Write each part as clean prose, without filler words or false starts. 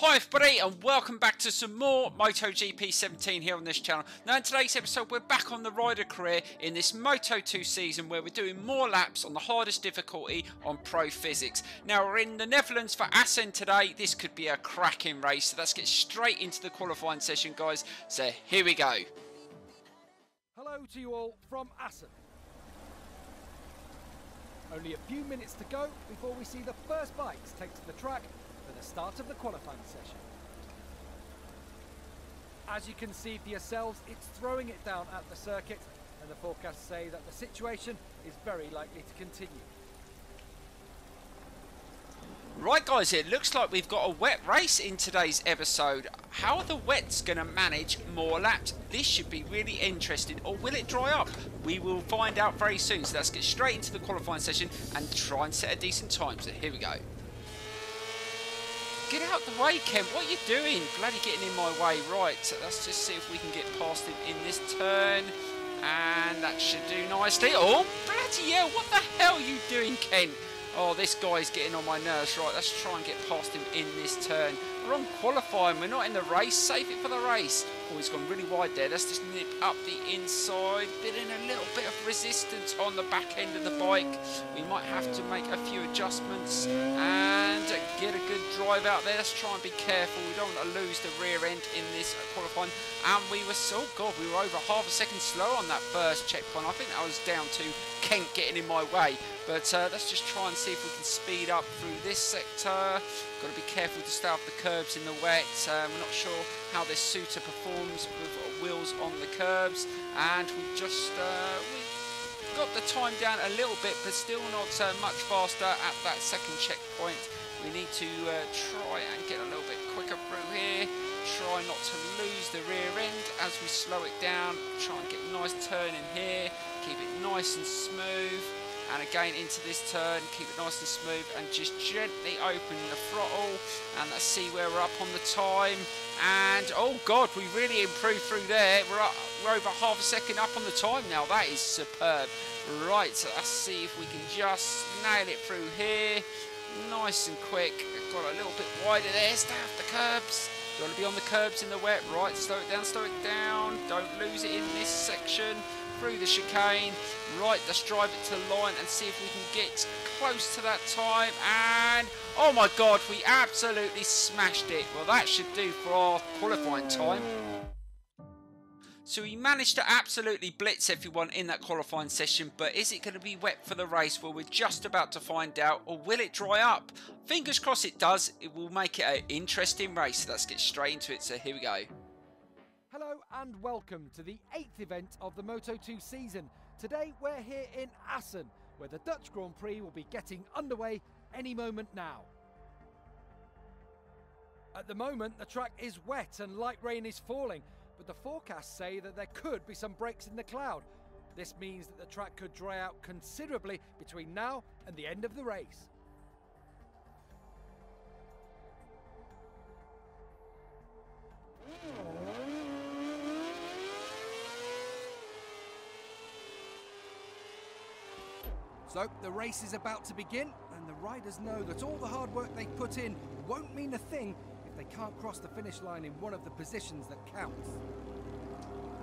Hi everybody and welcome back to some more MotoGP 17 here on this channel. Now in today's episode we're back on the rider career in this Moto2 season where we're doing more laps on the hardest difficulty on Pro Physics. Now we're in the Netherlands for ASSEN today. This could be a cracking race, so let's get straight into the qualifying session, guys. So here we go. Hello to you all from ASSEN. Only a few minutes to go before we see the first bikes take to the track for the start of the qualifying session. As you can see for yourselves, it's throwing it down at the circuit, and the forecasts say that the situation is very likely to continue. Right guys, it looks like we've got a wet race in today's episode. How are the wets going to manage more laps? This should be really interesting. Or will it dry up? We will find out very soon. So let's get straight into the qualifying session and try and set a decent time. So here we go. Get out the way, Ken. What are you doing? Bloody getting in my way. Right, so let's just see if we can get past him in this turn. And that should do nicely. Oh, bloody hell. What the hell are you doing, Ken? Oh, this guy's getting on my nerves. Right, let's try and get past him in this turn. We're on qualifying. We're not in the race. Save it for the race. Oh, he's gone really wide there. Let's just nip up the inside. Building a little bit of resistance on the back end of the bike. We might have to make a few adjustments and get a good drive out there. Let's try and be careful. We don't want to lose the rear end in this qualifying. And we were so good. We were over half a second slow on that first checkpoint. I think that was down to Kent getting in my way. But let's just try and see if we can speed up through this sector. Got to be careful to stay off the curbs in the wet. We're not sure how this suitor performs with wheels on the curbs. And we've just we've got the time down a little bit, but still not much faster at that second checkpoint. We need to try and get a little bit quicker through here. Try not to lose the rear end as we slow it down. Try and get a nice turn in here. Keep it nice and smooth. And again into this turn, keep it nice and smooth and just gently open the throttle. And let's see where we're up on the time. And oh God, we really improved through there. We're over half a second up on the time now. That is superb. Right, so let's see if we can just nail it through here. Nice and quick. Got a little bit wider there. Stay off the curbs. You want to be on the curbs in the wet. Right, slow it down, slow it down. Don't lose it in this section. Through the chicane. Right, let's drive it to the line and see if we can get close to that time. And oh my God, we absolutely smashed it. Well, that should do for our qualifying time. So we managed to absolutely blitz everyone in that qualifying session, but is it going to be wet for the race? Well, we're just about to find out, or will it dry up? Fingers crossed it does. It will make it an interesting race. Let's get straight into it. So here we go. Hello and welcome to the 8th event of the Moto2 season. Today we're here in ASSEN, where the Dutch Grand Prix will be getting underway any moment now. At the moment the track is wet and light rain is falling, but the forecasts say that there could be some breaks in the cloud. This means that the track could dry out considerably between now and the end of the race. So the race is about to begin, and the riders know that all the hard work they put in won't mean a thing if they can't cross the finish line in one of the positions that counts.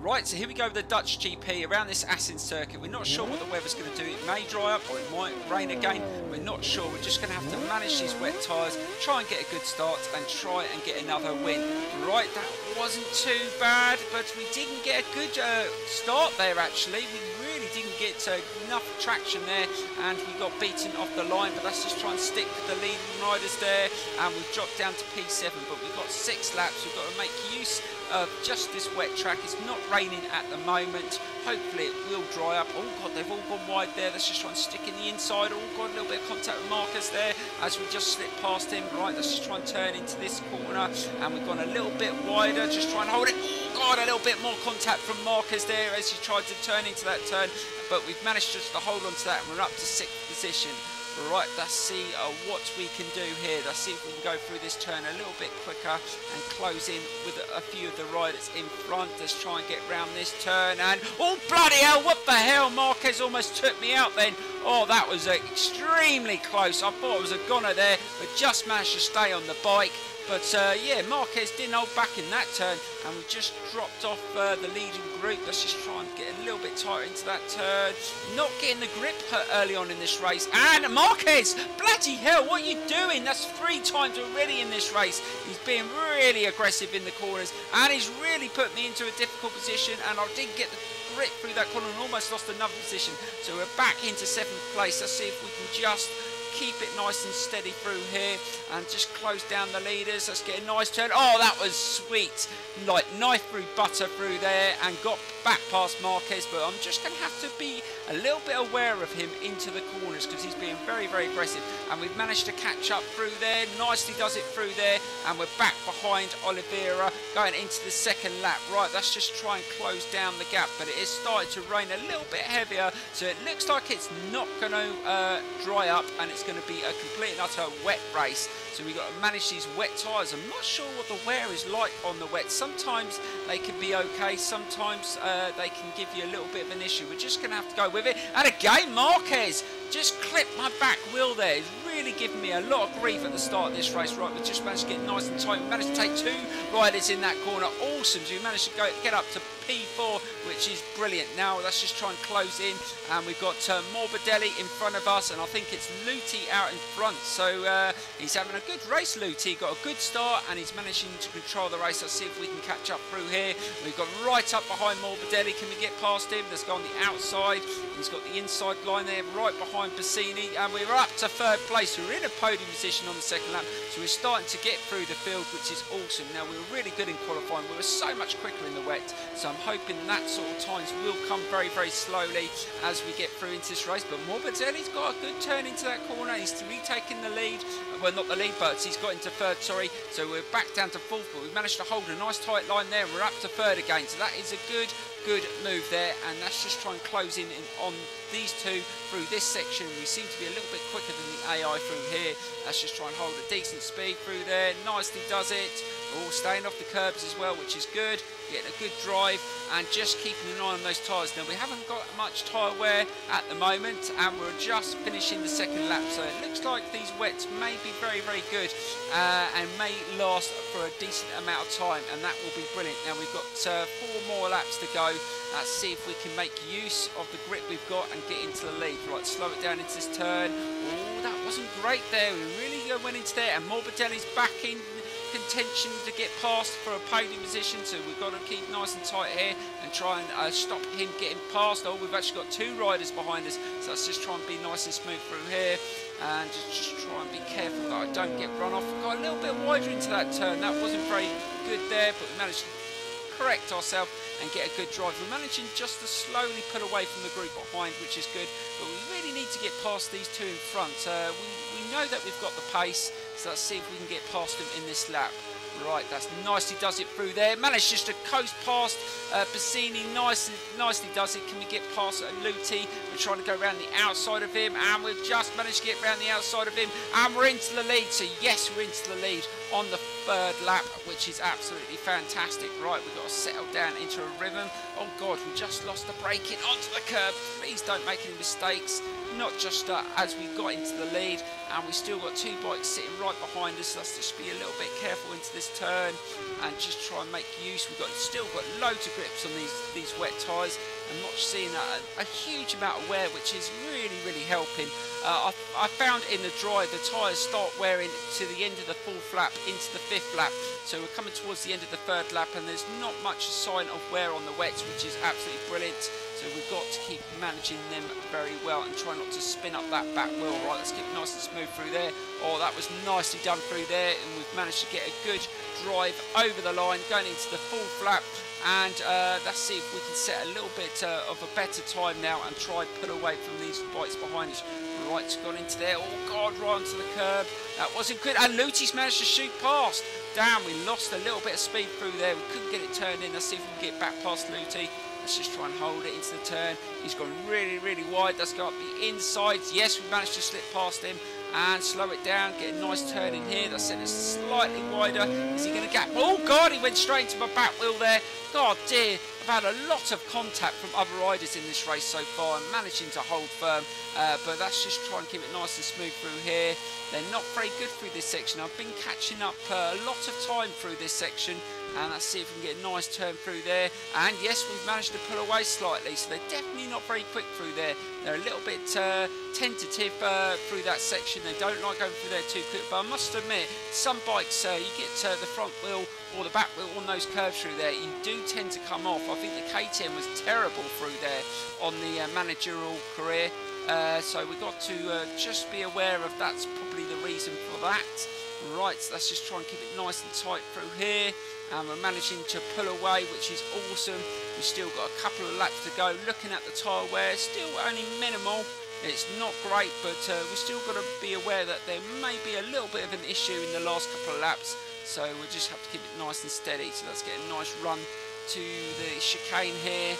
Right, so here we go with the Dutch GP around this ASSEN circuit. We're not sure what the weather's going to do. It may dry up or it might rain again. We're not sure. We're just going to have to manage these wet tyres, try and get a good start and try and get another win. Right, that wasn't too bad, but we didn't get a good start there actually. We really didn't get enough traction there and we got beaten off the line, but let's just try and stick with the leading riders there. And we've dropped down to P7, but we've got 6 laps. We've got to make use of just this wet track. It's not raining at the moment. Hopefully it will dry up. Oh God, they've all gone wide there. Let's just try and stick in the inside. Oh God, a little bit of contact with Marcus there as we just slipped past him. Right, let's just try and turn into this corner, and we've gone a little bit wider. Just try and hold it. Oh God, a little bit more contact from Marcus there as he tried to turn into that turn, but we've managed just to hold on to that, and we're up to 6th position. Right, let's see what we can do here. Let's see if we can go through this turn a little bit quicker and close in with a few of the riders in front. Let's try and get round this turn. And oh bloody hell, what the hell, Marquez almost took me out then. Oh, that was extremely close. I thought it was a goner there, but just managed to stay on the bike. But yeah, Marquez didn't hold back in that turn, and we just dropped off the leading group. Let's just try and get a little bit tighter into that turn. Not getting the grip early on in this race. And Marquez, bloody hell, what are you doing? That's 3 times already in this race. He's being really aggressive in the corners, and he's really put me into a difficult position, and I didn't get the grip through that corner and almost lost another position. So we're back into 7th place. Let's see if we can just keep it nice and steady through here and just close down the leaders. Let's get a nice turn. Oh, that was sweet. Like knife through butter through there and got back past Marquez, but I'm just going to have to be a little bit aware of him into the corners because he's being very, very aggressive, and we've managed to catch up through there. Nicely does it through there, and we're back behind Oliveira going into the 2nd lap. Right, let's just try and close down the gap, but it is starting to rain a little bit heavier, so it looks like it's not going to dry up, and it's going to be a complete and utter wet race. So we've got to manage these wet tyres. I'm not sure what the wear is like on the wet. Sometimes they can be okay, sometimes they can give you a little bit of an issue. We're just going to have to go with it. And again, Marquez just clipped my back wheel there. He's really given me a lot of grief at the start of this race. Right, we just managed to get nice and tight. We managed to take 2 riders in that corner. Awesome. So we managed to get up to P4, which is brilliant. Now let's just try and close in, and we've got Morbidelli in front of us, and I think it's Luti out in front. So he's having a good race. Luti got a good start, and he's managing to control the race. Let's see if we can catch up through here. We've got right up behind Morbidelli. Can we get past him? Let's go on the outside. He's got the inside line there, right behind Bassini, and we're up to 3rd place. We're in a podium position on the 2nd lap, so we're starting to get through the field, which is awesome. Now, we were really good in qualifying. We were so much quicker in the wet, so I'm hoping that sort of times will come very, very slowly as we get through into this race. But Morbidelli's got a good turn into that corner. He's retaking the lead. Well, not the lead, but he's got into 3rd, sorry. So we're back down to 4th, but we've managed to hold a nice tight line there. We're up to 3rd again, so that is a good move there. And let's just try and close in on these 2 through this section. We seem to be a little bit quicker than the AI through here. Let's just try and hold a decent speed through there. Nicely does it. All staying off the curbs as well, which is good. Getting a good drive and just keeping an eye on those tyres. Now, we haven't got much tyre wear at the moment, and we're just finishing the 2nd lap, so it looks like these wets may be very, very good and may last for a decent amount of time, and that will be brilliant. Now, we've got 4 more laps to go. Let's see if we can make use of the grip we've got and get into the lead. Right, slow it down into this turn. Oh, that wasn't great there. We really went into there, and Morbidelli's back in contention to get past for a podium position, so we've got to keep nice and tight here and try and stop him getting past. Oh, we've actually got 2 riders behind us, so let's just try and be nice and smooth through here and just try and be careful that I don't get run off. We got a little bit wider into that turn. That wasn't very good there, but we managed to correct ourselves and get a good drive. We're managing just to slowly pull away from the group behind, which is good, but we really need to get past these 2 in front. We know that we've got the pace, so let's see if we can get past them in this lap. Right, that's nicely does it through there. Managed just to coast past Bassini. Nicely does it. Can we get past Luti? We're trying to go around the outside of him, and we've just managed to get around the outside of him, and we're into the lead. So yes, we're into the lead on the 3rd lap, which is absolutely fantastic. Right, we've got to settle down into a rhythm. Oh God, we just lost the braking onto the curb. Please don't make any mistakes. Not just as we got into the lead, and we still got 2 bikes sitting right behind us. Let's just be a little bit careful into this turn and just try and make use. We've still got loads of grips on these wet tyres. I'm not seeing a huge amount of wear, which is really, really helping. I found in the dry, the tyres start wearing to the end of the 4th lap into the 5th lap. So we're coming towards the end of the 3rd lap, and there's not much sign of wear on the wets, which is absolutely brilliant. So we've got to keep managing them very well and try not to spin up that back wheel. Right, let's keep nice and smooth through there. Oh, that was nicely done through there, and we've managed to get a good drive over the line going into the 4th lap. And let's see if we can set a little bit of a better time now and try and pull away from these bikes behind us. Right, it's gone into there. Oh God, right onto the curb. That wasn't good. And Luti's managed to shoot past. Damn, we lost a little bit of speed through there. We couldn't get it turned in. Let's see if we can get back past Luti. Let's just try and hold it into the turn. He's gone really, really wide. Let's go up the insides. Yes, we managed to slip past him and slow it down. Get a nice turn in here. That's sent us slightly wider. Is he going to gap? Oh God, he went straight into my back wheel there. God dear. I I've had a lot of contact from other riders in this race so far and managing to hold firm, but that's just trying to keep it nice and smooth through here. They're not very good through this section. I've been catching up a lot of time through this section, and let's see if we can get a nice turn through there. And yes, we've managed to pull away slightly, so they're definitely not very quick through there. They're a little bit tentative through that section. They don't like going through there too quick, but I must admit, some bikes, you get the front wheel or the back wheel on those curves through there, you do tend to come off. I think the KTM was terrible through there on the managerial career. So we've got to just be aware of that's probably the reason for that. Right, so let's just try and keep it nice and tight through here. And we're managing to pull away, which is awesome. We've still got a couple of laps to go. Looking at the tyre wear, still only minimal. It's not great, but we've still got to be aware that there may be a little bit of an issue in the last couple of laps. So we'll just have to keep it nice and steady. So let's get a nice run to the chicane here,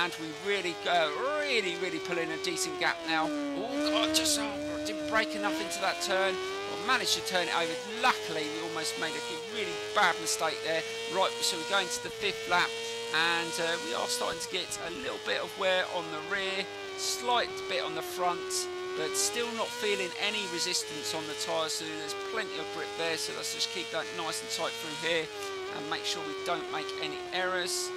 and we really pull in a decent gap now. Oh God, just didn't break enough into that turn. Well, managed to turn it over. Luckily, we almost made a really bad mistake there. Right, so we're going to the 5th lap, and we are starting to get a little bit of wear on the rear, slight bit on the front, but still not feeling any resistance on the tyres, so there's plenty of grip there. So let's just keep that nice and tight through here and make sure we don't make any errors.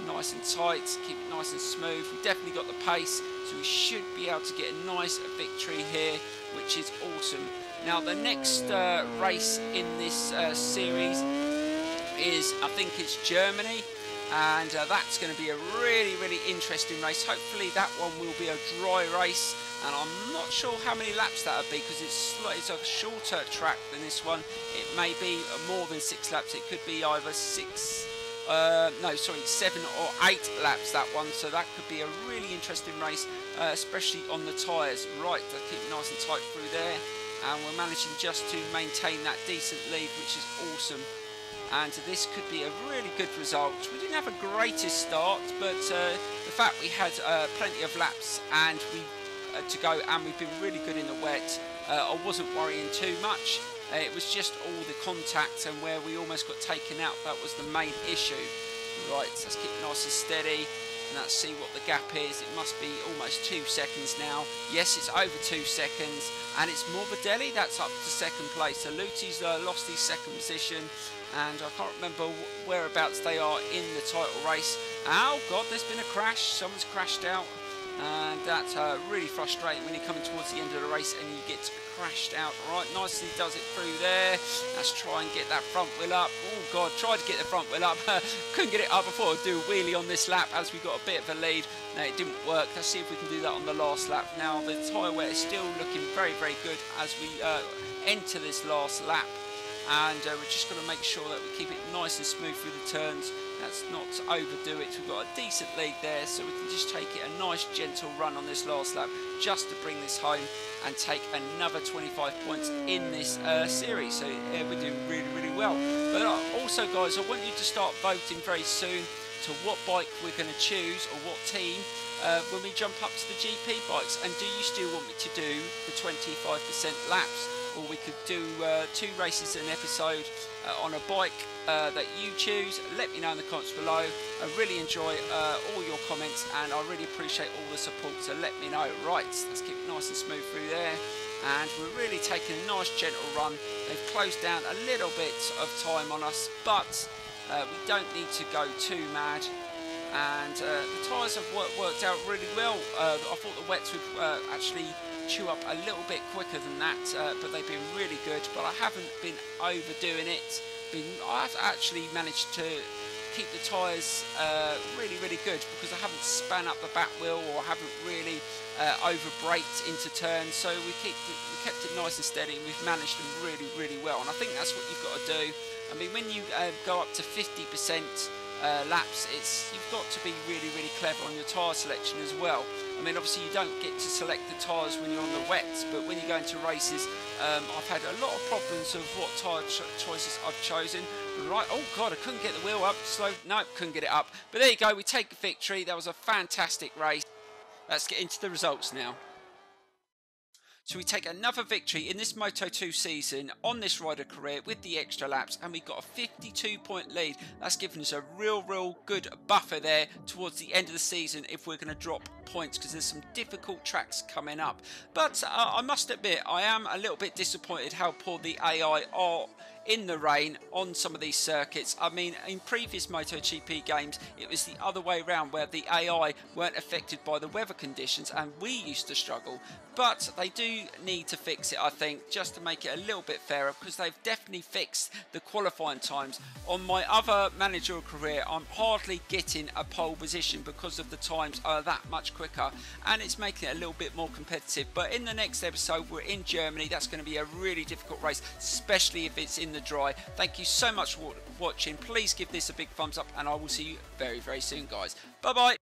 Nice and tight, keep it nice and smooth. We've definitely got the pace, so we should be able to get a nice victory here, which is awesome. Now the next race in this series is, I think it's Germany, and that's going to be a really interesting race. Hopefully that one will be a dry race, and I'm not sure how many laps that would be because it's a shorter track than this one. It may be more than 6 laps. It could be either 7 or 8 laps, that one. So that could be a really interesting race, especially on the tyres. Right, to keep it nice and tight through there, and we're managing just to maintain that decent lead, which is awesome. And this could be a really good result. We didn't have a greatest start, but the fact we had plenty of laps and to go, and we've been really good in the wet, I wasn't worrying too much. It was just all the contact and where we almost got taken out, that was the main issue. Right, so let's keep it nice and steady, and let's see what the gap is. It must be almost 2 seconds now. Yes, it's over 2 seconds, and it's Morbidelli that's up to 2nd place. So Luti's lost his 2nd position, and I can't remember whereabouts they are in the title race. Oh God, there's been a crash. Someone's crashed out, and that's really frustrating when you're coming towards the end of the race and you get crashed out. Right, nicely does it through there. Let's try and get that front wheel up. Oh God, tried to get the front wheel up. Couldn't get it up. I thought I'd do a wheelie on this lap as we got a bit of a lead. No, it didn't work. Let's see if we can do that on the last lap. Now the tyre wear is still looking very good as we enter this last lap, and we're just going to make sure that we keep it nice and smooth through the turns. Let's not overdo it. We've got a decent lead there, so we can just take it a nice gentle run on this last lap just to bring this home and take another 25 points in this series. So we're doing really well. But also guys, I want you to start voting very soon to what bike we're going to choose, or what team, when we jump up to the GP bikes. And do you still want me to do the 25% laps, or we could do 2 races an episode on a bike that you choose? Let me know in the comments below. I really enjoy all your comments, and I really appreciate all the support, so let me know. Right, let's keep it nice and smooth through there, and we're really taking a nice gentle run. They've closed down a little bit of time on us, but we don't need to go too mad. And the tyres have worked out really well. I thought the wets would actually chew up a little bit quicker than that, but they've been really good. But I haven't been overdoing it. I've actually managed to keep the tyres really good, because I haven't span up the back wheel, or haven't really over braked into turns. So we kept it nice and steady, and we've managed them really well. And I think that's what you've got to do. I mean, when you go up to 50% laps, you've got to be really clever on your tyre selection as well. I mean, obviously you don't get to select the tyres when you're on the wets, but when you go into races, I've had a lot of problems of what tyre choices I've chosen. Right, oh God, I couldn't get the wheel up. Slow, nope, couldn't get it up. But there you go, we take the victory. That was a fantastic race. Let's get into the results now. So we take another victory in this Moto2 season on this rider career with the extra laps, and we got a 52-point lead. That's given us a real good buffer there towards the end of the season if we're going to drop points, because there's some difficult tracks coming up. But I must admit, I am a little bit disappointed how poor the AI are in the rain on some of these circuits. I mean, in previous MotoGP games it was the other way around, where the AI weren't affected by the weather conditions and we used to struggle. But they do need to fix it, I think, just to make it a little bit fairer, because they've definitely fixed the qualifying times. On my other managerial career, I'm hardly getting a pole position because of the times are that much quicker, and it's making it a little bit more competitive. But in the next episode, we're in Germany. That's going to be a really difficult race, especially if it's in the dry. Thank you so much for watching. Please give this a big thumbs up, and I will see you very soon, guys. Bye bye.